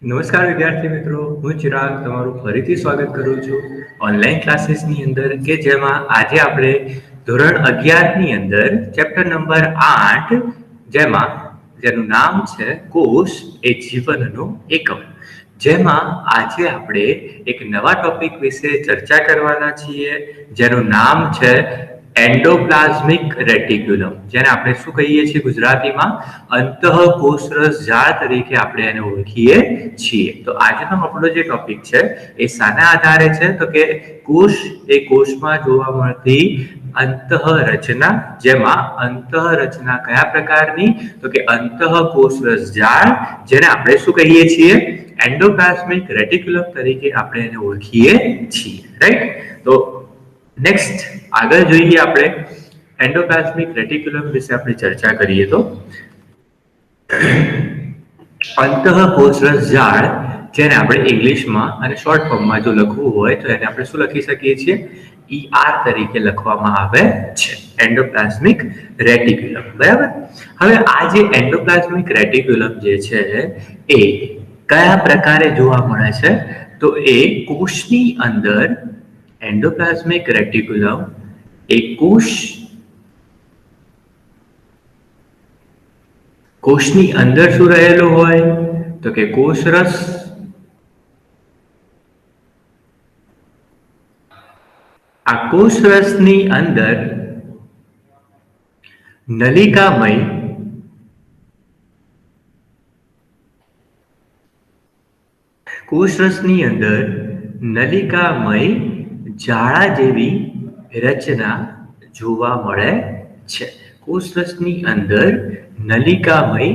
નમસ્કાર વિદ્યાર્થી મિત્રો, હું ચિરાગ તમારું ફરીથી સ્વાગત કરું છું ઓનલાઈન ક્લાસીસની અંદર કે જેમાં આજે આપણે ધોરણ 11 ની અંદર ચેપ્ટર નંબર 8 જેનું નામ છે કોષ એ જીવનનો એકમ, જેમાં આજે આપણે એક નવા ટોપિક વિશે ચર્ચા કરવાના છીએ જેનું નામ છે એન્ડોપ્લાઝમિક રેટિક્યુલમ, જેને આપણે શું કહીએ છીએ ગુજરાતીમાં અંતઃકોષરસ જાળ તરીકે આપણે એને ઓળખીએ છીએ। તો આજનો આપણો જે ટોપિક છે એ શાના આધારે છે તો કે કોષ એ કોષમાં જોવા મળતી અંતઃરચના, જેમાં અંતઃરચના કયા પ્રકારની તો કે અંતઃકોષરસ જાળ, જેને આપણે શું કહીએ છીએ એન્ડોપ્લાઝમિક રેટિક્યુલમ તરીકે આપણે એને ઓળખીએ છીએ, રાઈટ। તો નેક્સ્ટ આગળ જોઈએ આપણે એન્ડોપ્લાઝમિક રેટિક્યુલમ વિશે આપણે ચર્ચા કરીએ તો અંતઃકોષરસ જાળ, જેને આપણે ઇંગ્લિશમાં અને શોર્ટ ફોર્મમાં જો લખવું હોય તો એને આપણે શું લખી શકીએ છીએ ER તરીકે લખવામાં આવે છે, એન્ડોપ્લાઝમિક રેટિક્યુલમ, બરાબર। હવે આ જે એન્ડોપ્લાઝમિક રેટિક્યુલમ જે છે એ કયા પ્રકારે જોવા મળે છે તો એ કોષની અંદર એન્ડોપ્લાઝમિક રેટિક્યુલમ એ કોષની અંદર શું રહેલું હોય તો કે કોષરસ, આ કોષરસની અંદર નલિકામય જાળા જેવી રચના જોવા મળે છે। કોષરસની અંદર નલિકામય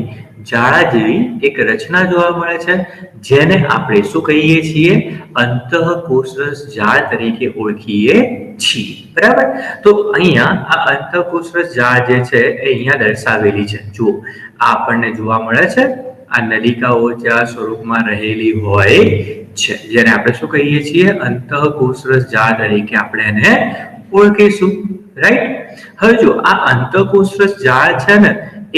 જાળા જેવી એક રચના જોવા મળે છે, જેને આપણે શું કહીએ છીએ અંતઃકોષરસ જાળ તરીકે ઓળખીએ છીએ, બરાબર। તો અહીંયા આ અંતઃકોષરસ જાળ જે છે એ અહીંયા દર્શાવેલી છે, જુઓ આ આપણને જોવા મળે છે, આ નલિકાઓ જ્યાં સ્વરૂપમાં રહેલી હોય છે, જેને આપણે શું કહીએ છીએ અંતઃકોષરસ જાળ તરીકે આપણે એને ઓળખીશું, રાઈટ। હવે જો આ અંતઃકોષરસ જાળ છે ને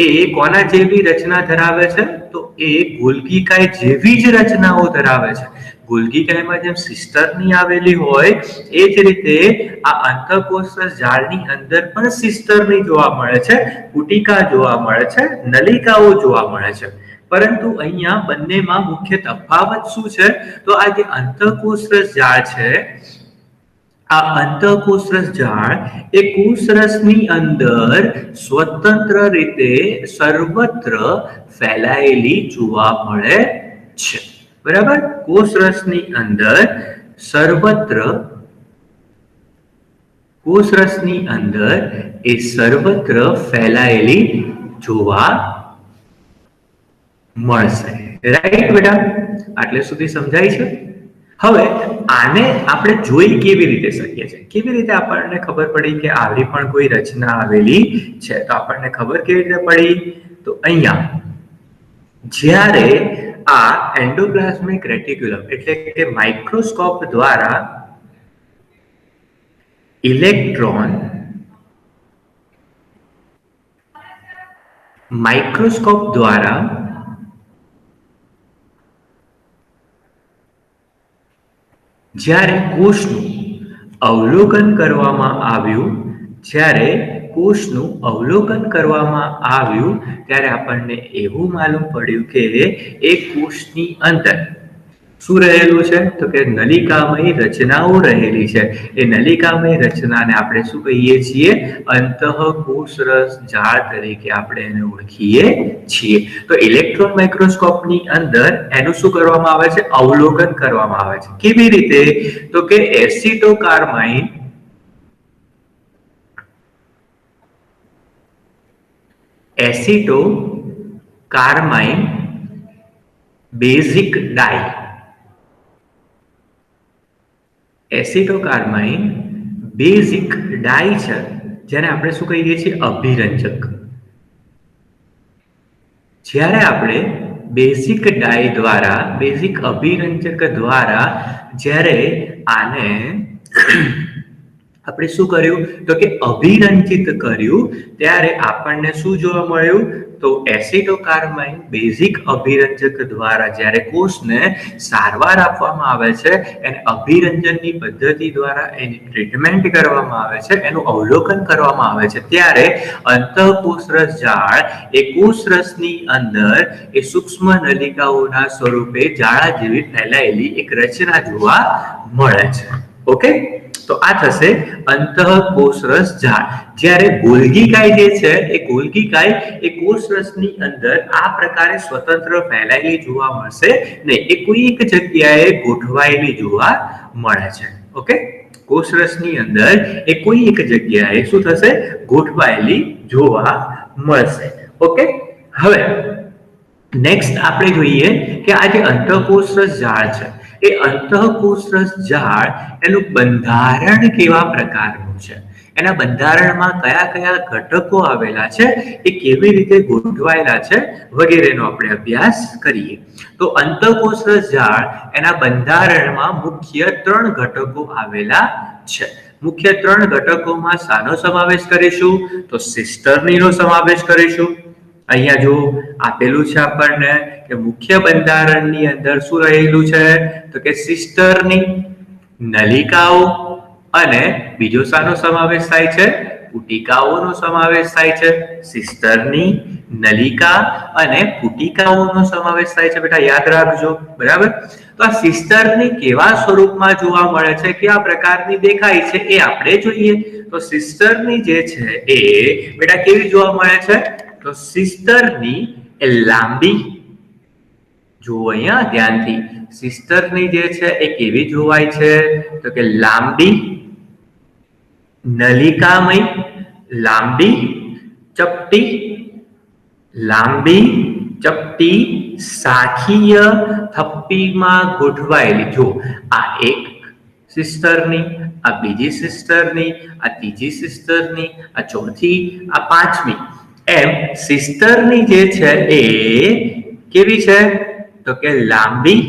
એ કોના જેવી રચના ધરાવે છે તો એ ગોલ્ગીકાય જેવી જ રચનાઓ ધરાવે છે। ગોલ્ગીકાયમાં જેમ સિસ્ટરની આવેલી હોય એ જ રીતે આ અંતઃકોષરસ જાળની અંદર પણ સિસ્ટરની જોવા મળે છે, પુટિકા જોવા મળે છે, નલિકાઓ જોવા મળે છે, પરંતુ અહીંયા બંનેમાં મુખ્ય તફાવત શું છે તો આ જે અંતઃકોષરસ જાળ છે, આ અંતઃકોષરસ જાળ એ કોષરસની અંદર સ્વતંત્ર રીતે સર્વત્ર ફેલાયેલી જોવા મળે છે, બરાબર। કોષરસની અંદર સર્વત્ર ફેલાયેલી જોવા મળશે, રાઈટ બેટા, આટલે સુધી સમજાય છે। હવે આને આપણે જોઈ કેવી રીતે શકીએ છીએ, કેવી રીતે આપણને ખબર પડી કે આવી પણ કોઈ રચના આવેલી છે, તો આપણને ખબર કેવી રીતે પડી તો અહીંયા જ્યારે આ એન્ડોપ્લાઝમિક રેટિક્યુલમ એટલે કે માઇક્રોસ્કોપ દ્વારા ઇલેક્ટ્રોન જ્યારે કોષનું અવલોકન કરવામાં આવ્યું ત્યારે આપણને એવું માલુમ પડ્યું કે એ કોષની અંદર શું રહેલું છે તો કે નલિકામય રચનાઓ રહેલી છે। એ નલિકામય રચનાને આપણે શું કહીએ છીએ અંતઃકોષરસ જાળ તરીકે આપણે એને ઓળખીએ છીએ। તો ઇલેક્ટ્રોન માઇક્રોસ્કોપની અંદર એનું શું કરવામાં આવે છે અવલોકન કરવામાં આવે છે, કેવી રીતે તો કે એસિટોકાર્માઇન બેઝિક ડાઈ, છે, જેને આપણે શું કહીએ છીએ અભિરંજક। જ્યારે આપણે બેઝિક અભિરંજક દ્વારા જ્યારે આને આપણે શું કર્યું તો કે અભિરંજિત કર્યું ત્યારે આપણને શું જોવા મળ્યું તો એસિટોકાર્બાઇન બેઝિક અભિરંજક દ્વારા જ્યારે કોષને સારવાર આપવામાં આવે છે, એને અભિરંજનની પદ્ધતિ દ્વારા એની ટ્રીટમેન્ટ કરવામાં આવે છે, એનું અવલોકન કરવામાં આવે છે, ત્યારે અંતઃકોષરસ જાળ એ કોષરસની અંદર એ સૂક્ષ્મ નલિકાઓના સ્વરૂપે જાળા જેવી ફેલાયેલી એક રચના જોવા મળે છે. ઓકે, તો આ થશે અંતઃકોષરસ જાળ. જ્યારે ગોલ્ગીકાય જે છે એ ગોલ્ગીકાય એ કોષરસની અંદર આ પ્રકારે સ્વતંત્ર ફેલાયેલી જોવા મળશે નહીં, એ કોઈ એક જગ્યાએ ગોઠવાયેલી જોવા મળે છે. ઓકે, કોષરસની અંદર એ કોઈ એક જગ્યાએ શું થશે? ગોઠવાયેલી જોવા મળશે. ઓકે, હવે નેક્સ્ટ આપણે જોઈએ કે આ જે અંતઃકોષરસ જાળ છે એ અંતઃકોષરસ જાળ એનું બંધારણ કેવા પ્રકારનું છે, એના બંધારણમાં કયા કયા ઘટકો આવેલા છે, એ કેવી રીતે ગોઠવાયેલા છે વગેરેનો આપણે અભ્યાસ કરીએ. તો અંતઃકોષરસ જાળ એના બંધારણમાં મુખ્ય 3 ઘટકો આવેલા છે. મુખ્ય 3 ઘટકોમાં શાનો સમાવેશ કરીશું? તો સિસ્ટર્નીનો સમાવેશ કરીશું. અહીંયા જો આપેલું છે આપણને કે મુખ્ય બંધારણની અંદર શું રહેલું છે? તો કે સિસ્ટરની, નલિકાઓ અને બીજો શાનો સમાવેશ થાય છે? પુટિકાઓનો સમાવેશ થાય છે. સિસ્ટરની, નલિકા અને પુટિકાઓનો સમાવેશ થાય છે. બેટા યાદ રાખજો, બરાબર? તો આ સિસ્ટરની કેવા સ્વરૂપમાં જોવા મળે છે, કેવા પ્રકારની દેખાય છે, એ આપણે જોઈએ. તો સિસ્ટરની જે છે એ બેટા કેવી જોવા મળે છે? તો સિસ્ટરની એ લાંબી, જુઓ અહીંયા ધ્યાનથી, સિસ્ટરની જે છે એ કેવી જોવાય છે? તો કે લાંબી, નલિકામય, લાંબી, ચપટી, લાંબી, ચપટી, શાખીય થપ્પીમાં ગોઠવાયેલી. જો આ એક સિસ્ટરની, આ બીજી સિસ્ટરની, આ ત્રીજી સિસ્ટરની, આ ચોથી, આ પાંચમી, એમ સિસ્ટરની જે છે એ કેવી છે? તો કે લાંબી.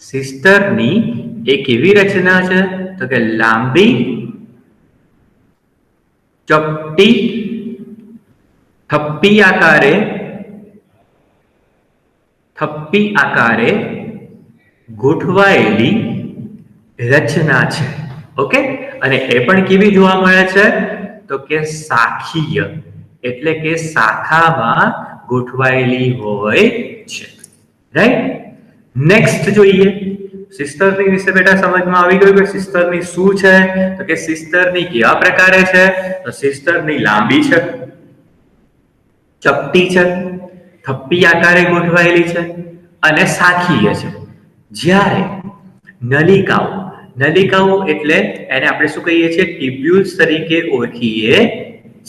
સિસ્ટરની એ કેવી રચના છે? તો કે લાંબી, ચપટી, થપ્પી આકારે ગોઠવાયેલી રચના છે. ઓકે, અને એ પણ કેવી જોવા મળે છે? તો કે શાખીય, એટલે કે શાખામાં ગોઠવાયેલી હોય છે. રાઈટ? નેક્સ્ટ જોઈએ સિસ્ટરની વિશે. બેટા સમજમાં આવી ગયું કે સિસ્ટરની શું છે? તો કે સિસ્ટરની કેવા પ્રકારે છે? તો સિસ્ટરની લાંબી છે, ચપટી છે, થપ્પી આકારે ગોઠવાયેલી છે અને શાખીય છે. જ્યારે નલિકાઓ એટલે એને આપણે શું કહીએ છીએ? ટ્યુબ્યુલ્સ તરીકે ઓળખીએ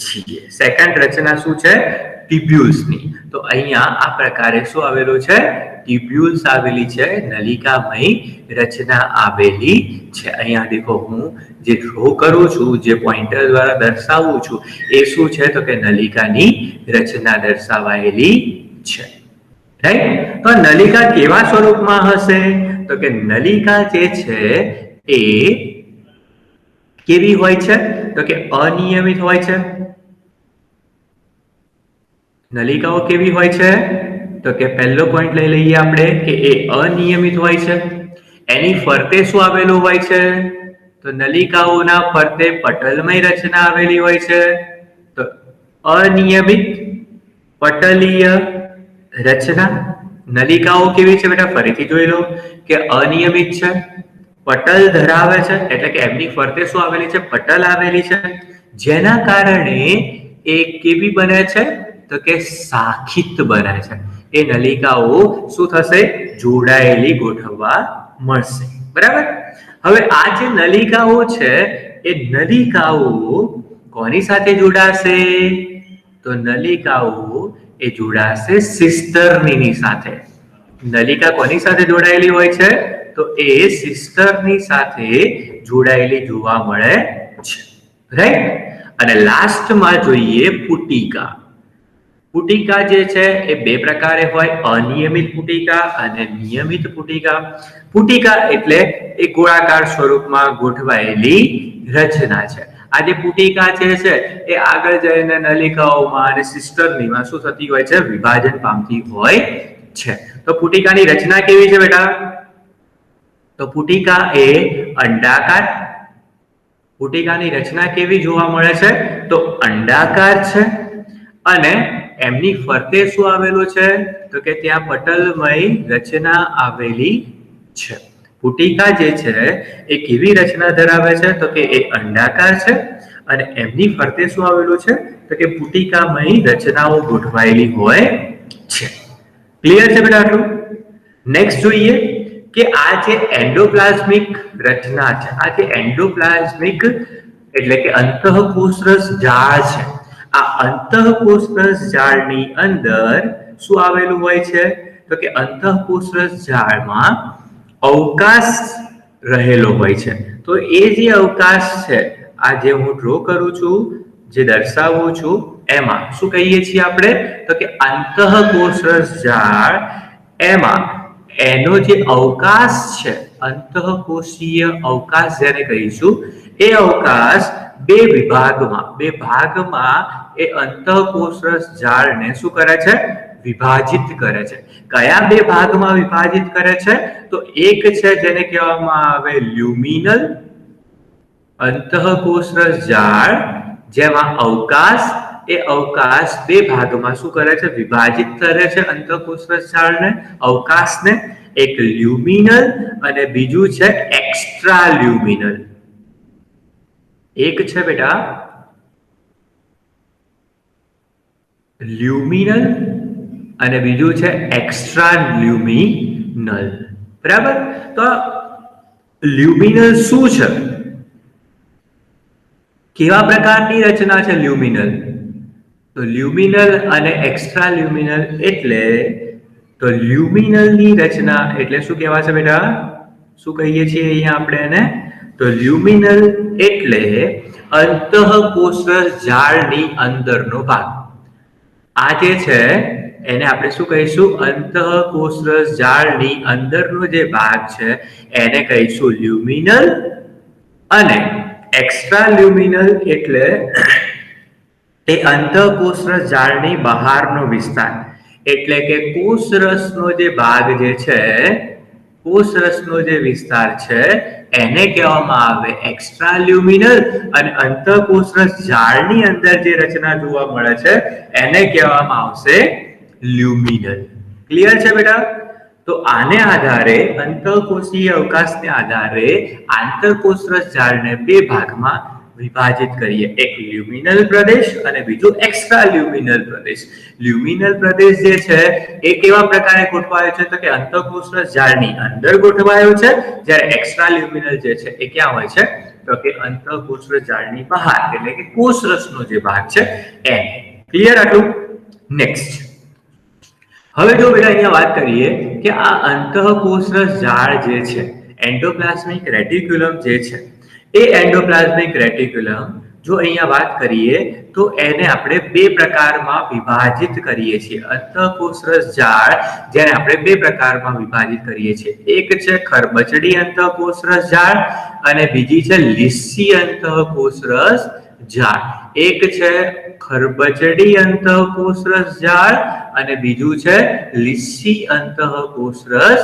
છીએ. સેકન્ડ રચના શું છે? ટ્યુબ્યુલ્સની. તો અહીંયા આ પ્રકારે શું આવેલું છે? ટ્યુબ્યુલ્સ આવેલી છે, નલિકામય રચના આવેલી છે. અહીંયા દેખો, હું જે ડ્રો કરું છું, જે પોઇન્ટર દ્વારા દર્શાવું છું, એ શું છે? તો કે નલિકાની રચના દર્શાવાયેલી છે. રાઈટ? તો નલિકા કેવા સ્વરૂપમાં હશે? તો કે નલિકા જે છે એ કેવી હોય છે? તો કે અનિયમિત હોય છે. નલિકાઓ કેવી હોય છે? તો કે પહેલો પોઈન્ટ લઈ લઈએ આપણે કે એ અનિયમિત હોય છે. એની ફરતે શું આવેલું હોય છે? તો નલિકાઓના ફરતે પટલમય રચના આવેલી હોય છે. તો અનિયમિત પટલીય રચના. નલિકાઓ કેવી છે બેટા? ફરીથી જોઈ લો કે અનિયમિત છે, પટલ ધરાવે છે, એટલે કે એમની ફરતે શું આવેલી છે? પટલ આવેલી છે, જેના કારણે એ કેવી બને છે? તો કે શાખિત બને છે. એ નલિકાઓ શું થશે? જોડાયેલી ગોઠવવા મળશે. બરાબર? હવે આ જે નલિકાઓ છે એ નલિકાઓ કોની સાથે જોડાશે? તો નલિકાઓ એ જોડાશે સિસ્ટર્નીની સાથે. નલિકા કોની સાથે જોડાયેલી હોય છે? તો એ સિસ્ટરની સાથે જોડાયેલી જોવા મળે છે. રાઈટ? અને લાસ્ટમાં જોઈએ પુટિકા. પુટિકા જે છે એ બે પ્રકારે હોય, અનિયમિત પુટિકા અને નિયમિત પુટિકા. પુટિકા એટલે એ ગોળાકાર સ્વરૂપમાં ગોઠવાયેલી રચના છે. આ જે પુટિકા છે એ આગળ જઈને નલિકાઓમાં અને સિસ્ટર્નીમાં શું થતી હોય છે? વિભાજન પામતી હોય છે. તો પુટિકાની રચના કેવી છે બેટા? તો પુટિકા એ અંડાકાર. પુટિકાની રચના કેવી જોવા મળે છે? તો અંડાકાર છે અને એમની ફરતે શું આવેલું છે? તો કે ત્યાં પટલમય રચના આવેલી છે. પુટિકા જે છે એ કેવી રચના ધરાવે છે? તો કે એ અંડાકાર છે અને એમની ફરતે શું આવેલું છે? તો કે પુટિકામય રચનાઓ ગોઠવાયેલી હોય છે. ક્લિયર છે બેટા આટલું? નેક્સ્ટ જોઈએ કે આ જે એન્ડોપ્લાઝમિક રચના છે, આ જે એન્ડોપ્લાઝમિક એટલે કે અંતઃકોષરસ જાળ છે, આ અંતઃકોષરસ જાળની અંદર શું આવેલું હોય છે? તો કે અંતઃકોષરસ જાળમાં અવકાશ રહેલો હોય છે. તો એ જે અવકાશ છે, આ જે હું ડ્રો કરું છું, જે દર્શાવું છું, એમાં શું કહીએ છીએ આપણે? તો કે અંતઃકોષરસ જાળ, એમાં એનો જે અવકાશ છે, અંતઃકોષીય અવકાશ જેને કહીશું, એ અવકાશ બે ભાગમાં એ અંતઃકોષરસ જાળને શું કરે છે? વિભાજિત કરે છે. કયા બે ભાગમાં વિભાજિત કરે છે? તો એક છે જેને કહેવામાં આવે લ્યુમિનલ અંતઃકોષરસ જાળ, જેમાં અવકાશ, એ અવકાશ બે ભાગમાં શું કરે છે? વિભાજિત કરે છે અંતઃકોષરસ જાળને, અવકાશને. એક લ્યુમિનલ અને બીજું છે એક્સ્ટ્રા લ્યુમિનલ. એક છે બેટા લ્યુમિનલ અને બીજું છે એક્સ્ટ્રા લ્યુમિનલ. બરાબર? તો લ્યુમિનલ શું છે? કેવા પ્રકારની રચના છે લ્યુમિનલ? તો લ્યુમિનલ અને એક્સ્ટ્રા લ્યુમિનલ એટલે, તો લ્યુમિનલની રચના એટલે શું કહેવાશે બેટા? શું કહીએ છીએ અહીંયા આપણે એને? તો લ્યુમિનલ એટલે અંતઃકોષરસ જાળની અંદરનો ભાગ. આ જે છે એને આપણે શું કહીશું? અંતઃકોષરસ જાળની અંદરનો જે ભાગ છે એને કહીશું લ્યુમિનલ, અને એક્સ્ટ્રા લ્યુમિનલ એટલે તે અંતઃકોષરસ જાળની બહારનો વિસ્તાર. એટલે કે કોષરસનો જે ભાગ જે છે, કોષરસનો જે વિસ્તાર છે, એને કહેવામાં આવે એક્સ્ટ્રા લ્યુમિનલ, અને અંતઃકોષરસ જાળની અંદર જે રચના જોવા મળે છે એને કહેવામાં આવશે લ્યુમિનલ. ક્લિયર છે બેટા? તો આને આધારે, અંતઃકોષીય અવકાશને આધારે આંતરકોષરસ જાળને બે ભાગમાં વિભાજિત કરીએ. એક લ્યુમિનલ પ્રદેશ અને બીજું એક્સ્ટ્રા લ્યુમિનલ પ્રદેશ. લ્યુમિનલ પ્રદેશ જે છે એ કેવા પ્રકારે ગોઠવાયો છે? તો કે અંતઃકોષરસ જાળની અંદર ગોઠવાયો છે, જ્યારે એક્સ્ટ્રા લ્યુમિનલ જે છે એ ક્યાં હોય છે? તો કે અંતઃકોષરસ જાળની બહાર, એટલે કે કોષરસનો જે ભાગ છે એ. ક્લિયર આટલું? નેક્સ્ટ હવે જો બેટા અહીંયા વાત કરીએ કે આ અંતઃકોષરસ જાળ જે છે, એન્ડોપ્લાઝમિક રેટિક્યુલમ જે છે, એ એન્ડોપ્લાઝમિક રેટિક્યુલમ જો અહીંયા વાત કરીએ તો એને આપણે બે પ્રકારમાં વિભાજિત કરીએ છીએ. અંતઃકોષરસ જાળ જેને આપણે બે પ્રકારમાં વિભાજિત કરીએ છીએ. એક છે ખરબચડી અંતઃકોષરસ જાળ અને બીજી છે લીસી અંતઃકોષરસ જાળ. એક છે ખરબચડી અંતઃકોષરસ જાળ અને બીજું છે લીસી અંતઃકોષરસ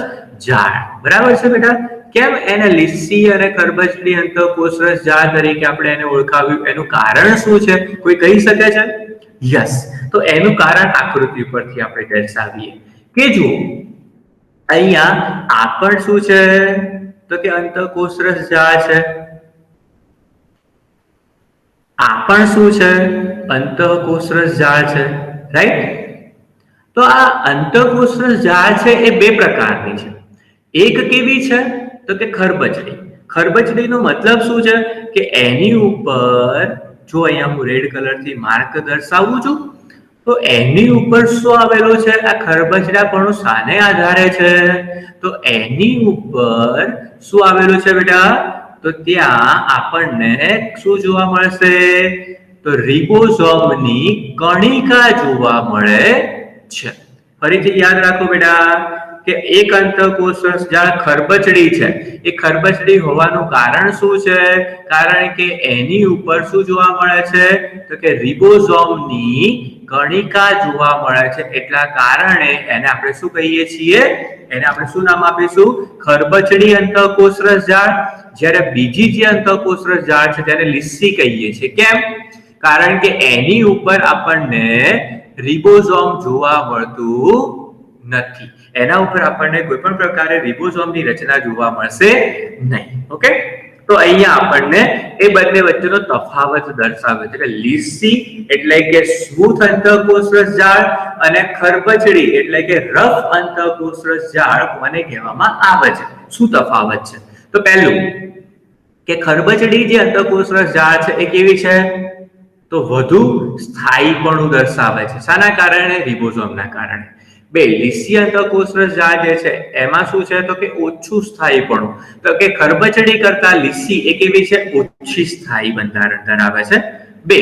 જાળ. બરાબર છે બેટા? કેમ એને લીસી અને ખરબચડી અંતઃકોષરસ જાળ તરીકે આપણે એને ઓળખાવ્યું? એનું કારણ શું છે? કોઈ કહી શકે છે? યસ, તો એનું કારણ આકૃતિ પરથી આપણે દર્શાવીએ કે જુઓ અહીંયા આ પણ શું છે? તો કે અંતઃકોષરસ જાળ છે. આ પણ શું છે? અંતઃકોષરસ જાળ છે. રાઈટ? તો આ અંતઃકોષરસ જાળ છે એ બે પ્રકારની છે. એક કેવી છે? તો કે ખરબચડી. ખરબચડીનો મતલબ શું છે? કે એની ઉપર જો અહીંયા હું રેડ કલરથી માર્ક દર્શાવું છું, તો એની ઉપર શું આવેલું છે? આ ખરબચડાપણું શાને આધારે છે? તો એની ઉપર શું આવેલું છે બેટા? તો ત્યાં આપણને શું જોવા મળશે? તો રિબોઝોમની કણિકા જોવા મળે છે. ફરીથી યાદ રાખો બેટા કે એક અંતઃકોષરસ જાળ ખરબચડી છે, એ ખરબચડી હોવાનું કારણ શું છે? કારણ કે એની ઉપર શું જોવા મળે છે? તો કે રિબોઝોમની કણિકા જોવા મળે છે, એટલા કારણે એને આપણે શું કહીએ છીએ? એને આપણે શું નામ આપીશું? ખરબચડી અંતઃકોષરસ જાળ. જ્યારે બીજી જે અંતઃકોષરસ જાળ છે તેને લીસી કહીએ છીએ. કેમ? કારણ કે એની ઉપર આપણને રિબોઝોમ જોવા મળતું નથી. એના ઉપર આપણને કોઈ પણ પ્રકારે રિબોઝોમની રચના જોવા મળશે નહીં. ઓકે, તો અહીંયા આપણને એ બંને વચ્ચેનો તફાવત દર્શાવે છે કે લીસી એટલે કે સ્મૂથ અંતઃકોષરસ જાળ અને ખરબચડી એટલે કે રફ અંતઃકોષરસ જાળ કોને કહેવામાં આવે છે? શું તફાવત છે? તો પહેલું કે ખરબચડી જે અંતઃકોષરસ જાળ છે એ કેવી છે? તો વધુ સ્થાયીપણું દર્શાવે છે. શાના કારણે? રિબોઝોમના કારણે. બે, લીસી અંતઃકોષરસ જાળ જે છે એમાં શું છે? તો કે ઓછું સ્થાયીપણું. તો કે ખરબચડી કરતા લીસી એ કેવી છે? ઓછી સ્થાયી બંધારણ ધરાવે છે. બે,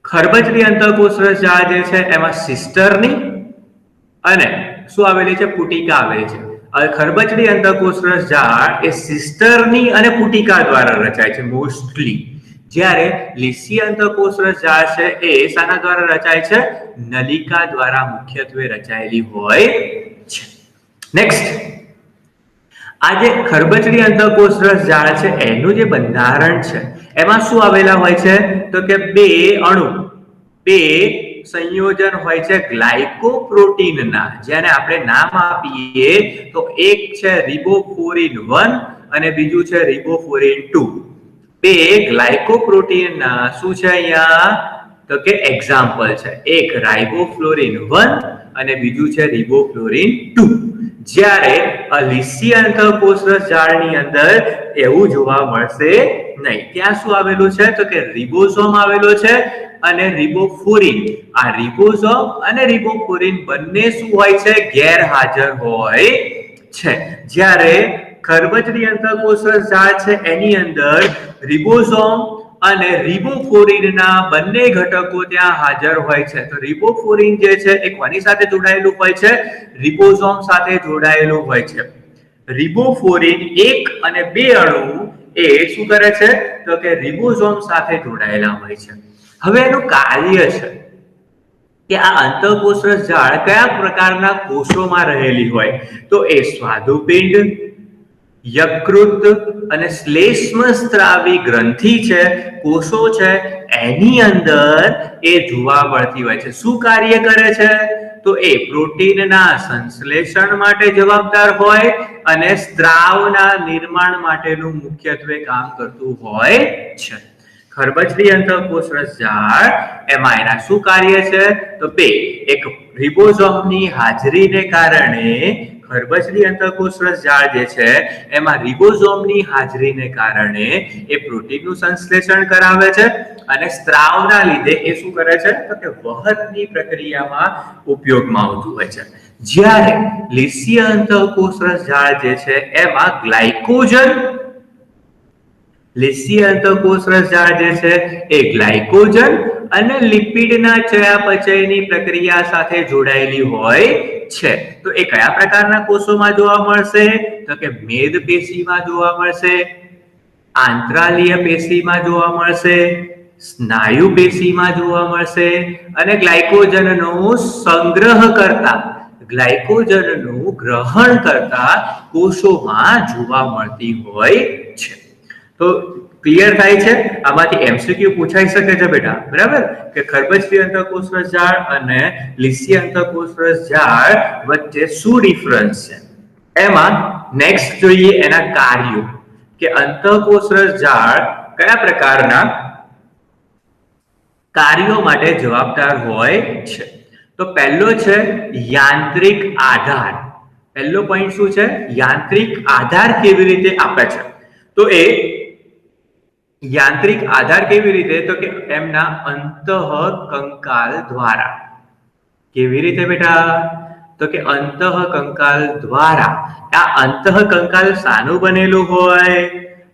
ખરબચડી અંતઃકોષરસ જાળ જે છે એમાં સિસ્ટરની અને શું આવેલી છે? પુટિકા આવેલી છે. ખરબચડી અંતઃકોષરસ જાળ એ સિસ્ટરની અને પુટિકા દ્વારા રચાય છે મોસ્ટલી. જ્યારે લીસી અંતઃકોષરસ જાળ છે એ શાના દ્વારા રચાય છે? નલિકા દ્વારા મુખ્યત્વે રચાયેલી હોય છે. નેક્સ્ટ, આ જે ખરબચડી અંતઃકોષરસ જાળ છે એનું જે બંધારણ છે એમાં શું આવેલા હોય છે? તો કે બે અણુ, બે સંયોજન હોય છે ગ્લાયકોપ્રોટીનના, જેને આપણે નામ આપીએ તો એક છે રિબોફોરિન 1 અને બીજું છે રિબોફોરિન 2. બે ગ્લાયકોપ્રોટીનના શું છે અહીંયા? તો કે એક્ઝામ્પલ છે. એક રાઇબોફ્લોરિન 1 અને બીજું છે રિબોફ્લોરિન 2. જ્યારે લીસી અંતઃકોષરસ જાળની અંદર એવું જોવા મળશે નહીં. ત્યાં શું આવેલું છે? તો કે રિબોઝોમ આવેલો છે અને રિબોફોરિન. આ રિબોઝોમ અને રિબોફોરિન બંને શું હોય છે? ગેરહાજર હોય છે. જ્યારે ખરબચડી અંતઃકોષરસ જાળ છે એની અંદર રિબોઝોમ અને રિબોફોરિનના બંને ઘટકો ત્યાં હાજર હોય છે. તો રિબોફોરિન જે છે એ કોની સાથે જોડાયેલું હોય છે? રિબોઝોમ સાથે જોડાયેલું હોય છે. રિબોફોરિન 1 અને 2 અણુ એ શું કરે છે? તો કે રિબોઝોમ સાથે જોડાયેલા હોય છે. હવે એનું કાર્ય છે કે આ અંતઃકોષરસ જાળ કયા પ્રકારના કોષોમાં રહેલી હોય? તો એ સ્વાદુપિંડ, યકૃત અને શ્લેષ્મસ્ત્રાવી ગ્રંથિ છે, કોષો છે, એની અંદર એ જોવા મળતી હોય છે. શું કાર્ય કરે છે? તો એ પ્રોટીનના સંશ્લેષણ માટે જવાબદાર હોય અને સ્ત્રાવના નિર્માણ માટેનું મુખ્યત્વે કામ કરતું હોય છે. ખરબચડી અંતઃકોષરસ જાળ એમાં એના શું કાર્ય છે? તો બે, એક રિબોઝોમની હાજરીને કારણે ખરબચડી અંતઃકોષરસ જાળ જે છે એમાં રિબોઝોમની હાજરીને કારણે એ પ્રોટીનનું સંશ્લેષણ કરાવે છે અને સ્ત્રાવના લીધે એ શું કરે છે? તો કે વહનની પ્રક્રિયામાં ઉપયોગમાં આવતું હોય છે. જ્યારે લીસી અંતઃકોષરસ જાળ જે છે એમાં ગ્લાયકોજન, લીસી અંતઃકોષરસ જાળ જે છે એ ગ્લાયકોજન અને લિપિડના ચયાપચયની પ્રક્રિયા સાથે જોડાયેલી હોય છે. તો એ કયા પ્રકારના કોષોમાં જોવા મળશે? તો કે મેદ પેશીમાં જોવા મળશે, આંતરાલીય પેશીમાં જોવા મળશે, સ્નાયુ પેશીમાં જોવા મળશે અને ગ્લાયકોજનનો સંગ્રહ કરતા, ગ્લાયકોજનનું ગ્રહણ કરતા કોષોમાં જોવા મળતી હોય છે. તો ક્લિયર થાય છે? આમાંથી એમસીક્યુ પૂછાઈ શકે છે બેટા, બરાબર? કે ખરબચડી અંતઃકોષરસ જાળ અને લીસી અંતઃકોષરસ જાળ વચ્ચે શું ડિફરન્સ છે? એમાં નેક્સ્ટ જોઈએ એના કાર્યો કે અંતઃકોષરસ જાળ કયા પ્રકારના કાર્યો માટે જવાબદાર હોય છે. તો પહેલો છે યાંત્રિક આધાર. પહેલો પોઈન્ટ શું છે? યાંત્રિક આધાર કેવી રીતે આપે છે? તો એ યાંત્રિક આધાર કેવી રીતે? તો કે એમના અંતઃકંકાલ દ્વારા. કેવી રીતે બેટા? તો કે અંતઃકંકાલ દ્વારા. આ અંતઃકંકાલ શાનું બનેલું હોય?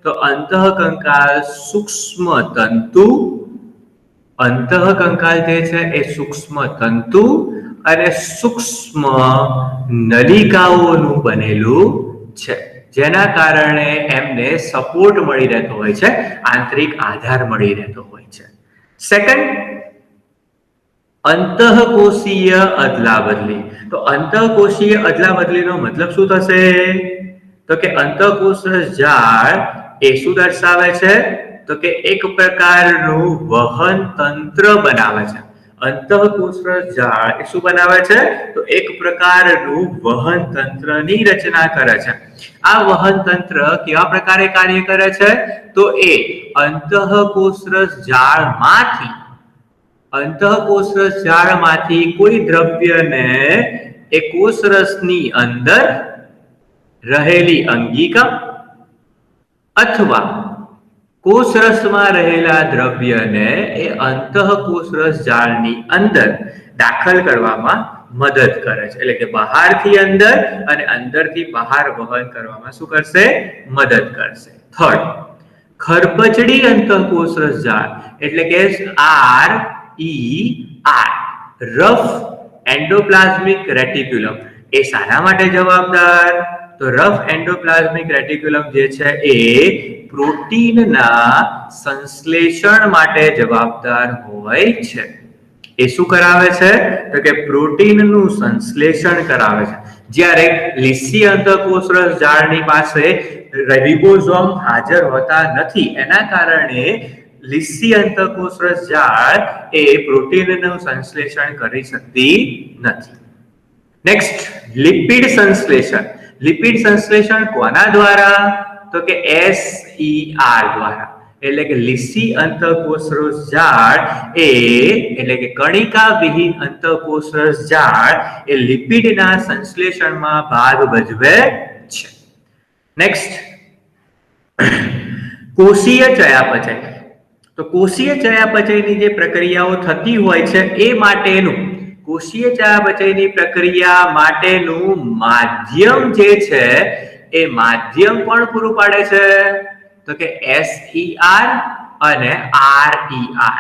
તો અંતઃકંકાલ સૂક્ષ્મ તંતુ, અંતઃકંકાલ જે છે એ સૂક્ષ્મ તંતુ અને સૂક્ષ્મ નલિકાઓનું બનેલું છે, જેના કારણે એમને સપોર્ટ મળી રહેતો હોય છે, આંતરિક આધાર મળી રહેતો હોય છે. સેકન્ડ, અંતઃકોષીય અદલાબદલી. તો અંતઃકોષીય અદલાબદલીનો મતલબ શું થશે? તો કે અંતઃકોષરસ ઝાડ એ શું દર્શાવે છે? તો કે એક પ્રકારનું વહન તંત્ર બનાવે છે. અંતઃકોષરસ ઝાડ એ શું બનાવે છે? તો એક પ્રકારનું વહન તંત્રની રચના કરે છે. આ વહન તંત્ર કેવા પ્રકારે કાર્ય કરે છે? તો એ અંતઃકોષરસ ઝાડમાંથી કોઈ દ્રવ્યને એ કોષરસની અંદર રહેલી અંગિકા અથવા કોષરસમાં રહેલા દ્રવ્યને એ અંતઃકોષરસ ઝાડની અંદર દાખલ કરવામાં મદદ કરે છે. એટલે કે બહારથી અંદર અને અંદરથી બહાર વહન કરવામાં શું કરશે? મદદ કરશે. થર્ડ, ખરપચડી અંતઃકોષરસ ઝાડ એટલે કે RER, રફ એન્ડોપ્લાઝમિક રેટિક્યુલમ એ શાના માટે જવાબદાર? તો રફ એન્ડોપ્લાઝમિક રેટિક્યુલમ જે છે એ પ્રોટીનના સંશ્લેષણ માટે જવાબદાર હોય છે. એ શું કરાવે છે? તો કે પ્રોટીનનું સંશ્લેષણ કરાવે છે. જ્યારે લીસી અંતઃકોષરસ ઝાડની પાસે રિબોઝોમ હાજર હોતા નથી, એના કારણે લીસી અંતઃકોષરસ ઝાડ એ પ્રોટીનનું સંશ્લેષણ કરી શકતી નથી. નેક્સ્ટ, લિપિડ સંશ્લેષણ. લિપિડ સંશ્લેષણ કોના દ્વારા? તો કે SER દ્વારા. એટલે કે લીસી અંતઃકોષરસ ઝાડ એટલે કે કણિકા વિહીન અંતઃકોષરસ ઝાડ એ લિપિડના સંશ્લેષણમાં ભાગ ભજવે છે. નેક્સ્ટ, કોષીય ચયાપચય. તો કોષીય ચયાપચયની જે પ્રક્રિયાઓ થતી હોય છે એ માટેનું કોષીય ચયાપચયની પ્રક્રિયા માટેનું માધ્યમ જે છે એ માધ્યમ કોણ પૂરું પાડે છે? તો કે SER અને RER.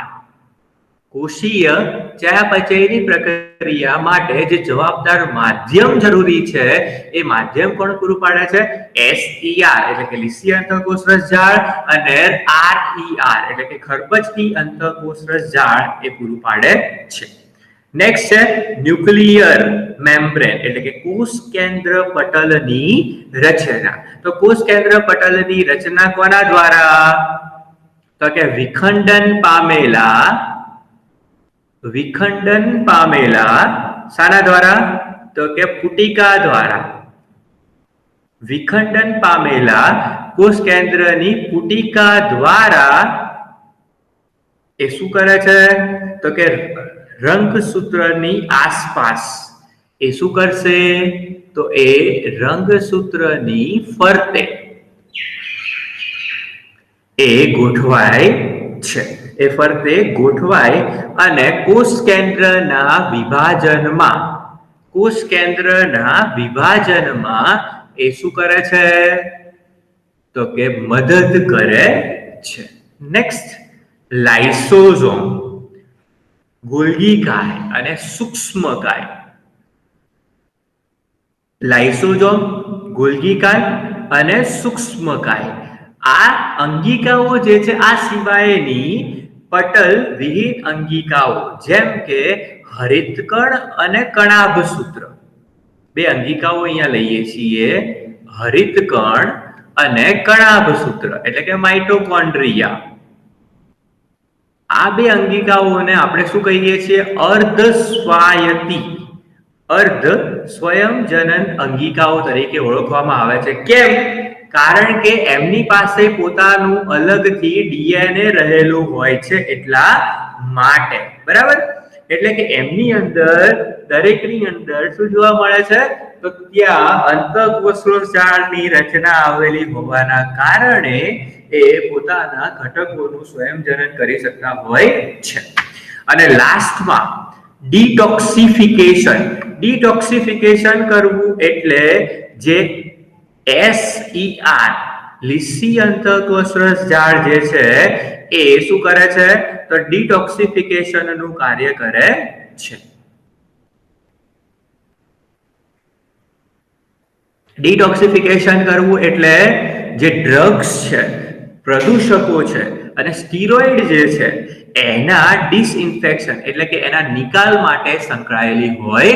કોષીય ચયાપચયની પ્રક્રિયા માટે જે જવાબદાર માધ્યમ જરૂરી છે એ માધ્યમ કોણ પૂરું પાડે છે? SER એટલે કે લીસી અંતઃકોષરસ ઝાડ અને RER એટલે કે ખરપચડી અંતઃકોષરસ ઝાડ એ પૂરું પાડે છે. નેક્સ્ટ છે ન્યુક્લિયર મેમ્બ્રેન એટલે કે કોષ કેન્દ્ર પટલની રચના. તો કોષ કેન્દ્ર પટલની રચના કોના દ્વારા? તો કે વિખંડન પામેલા શાના દ્વારા? તો કે પુટિકા દ્વારા. વિખંડન પામેલા કોષ કેન્દ્રની પુટિકા દ્વારા એ શું કરે છે? તો કે રંગસૂત્રની આસપાસ એ શું કરશે? તો એ રંગસૂત્રની ફરતે એ ગોઠવાય છે. એ ફરતે ગોઠવાય અને કોષ કેન્દ્રના વિભાજનમાં એ શું કરે છે? તો કે મદદ કરે છે. નેક્સ્ટ, લાઇસોઝોમ, ગોલ્ગીકાય અને સૂક્ષ્મકાય. લાઇસોઝોમ, ગોલ્ગીકાય અને સૂક્ષ્મકાય આ અંગિકાઓ જે છે આ સિવાયની પટલ વિહીન અંગિકાઓ જેમ કે હરિતકણ અને કણાભસૂત્ર. બે અંગિકાઓ અહીંયા લઈએ છીએ, હરિતકણ અને કણાભસૂત્ર એટલે કે માઇટોકોન્ડ્રિયા. આ બે અંગિકાઓને આપણે શું કહીએ છીએ? અર્ધ સ્વયંજનન અંગિકાઓ તરીકે ઓળખવામાં આવે છે. કેમ? કારણ કે એમની પાસે પોતાનું અલગથી DNA રહેલું હોય છે એટલા માટે. બરાબર? એટલે કે એમની અંદર દરેકની અંદર શું જોવા મળે છે? તો ત્યાં અંતઃકોષરસ ઝાડની રચના આવેલી હોવાના કારણે એ પોતાના ઘટકોનું સ્વયંજનન કરી શકતા હોય છે. અને લાસ્ટમાં ડિટોક્સિફિકેશન કરવું એટલે જે SER લીસી અંતઃકોષરસ ઝાડ જે છે એ શું કરે છે? તો ડિટોક્સિફિકેશનનું કાર્ય કરે છે. ડિટોક્સિફિકેશન કરવું એટલે જે ડ્રગ્સ છે, પ્રદૂષકો છે અને સ્ટીરોઇડ જે છે એના ડિસઇન્ફેક્શન એટલે કે એના નિકાલ માટે સંકળાયેલી હોય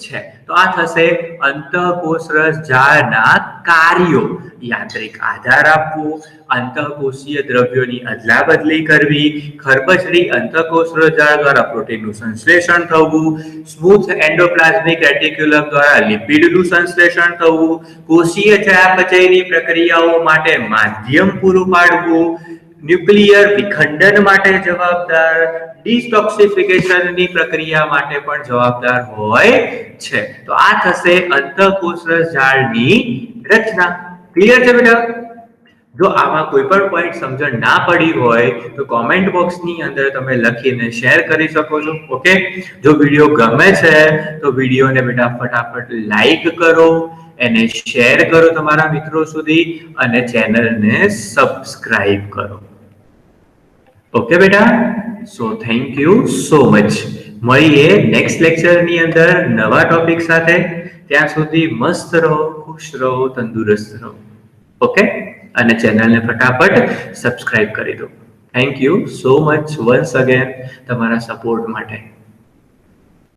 છે. તો આ થશે અંતઃકોષરસ ઝાડના કાર્યો. યાંત્રિક આધાર આપવો, અંતઃકોષીય દ્રવ્યોની અદલા બદલી કરવી, ખરબચડી અંતઃકોષરસ ઝાડ દ્વારા પ્રોટીનનું સંશ્લેષણ થવું, સ્મૂથ એન્ડોપ્લાઝમિક રેટિક્યુલમ દ્વારા લિપિડનું સંશ્લેષણ થવું, કોષીય ચયાપચયની પ્રક્રિયાઓ માટે માધ્યમ પૂરું પાડવું, ન્યુક્લિયર વિખંડન માટે જવાબદાર, ડિટોક્સિફિકેશનની પ્રક્રિયા માટે પણ જવાબદાર હોય છે. તો આ થશે અંતઃકોષરસ ઝાડની રચના. ક્લિયર છે બેટા? જો આમાં કોઈ પણ પોઈન્ટ સમજણ ના પડી હોય તો કોમેન્ટ બોક્સની અંદર તમે લખીને શેર કરી શકો છો. ઓકે, જો વિડીયો ગમે છે તો વિડીયોને બેટા ફટાફટ લાઈક કરો, એને શેર કરો તમારા મિત્રો સુધી અને ચેનલને સબસ્ક્રાઇબ કરો. ઓકે બેટા, so thank you so much. મળીએ નેક્સ્ટ લેક્ચરની અંદર નવા ટોપિક સાથે. ત્યાં સુધી મસ્ત રહો, ખુશ રહો, તંદુરસ્ત રહો. ઓકે, અને ચેનલને ફટાફટ સબસ્ક્રાઇબ કરી દો. Thank you so much once again તમારા સપોર્ટ માટે.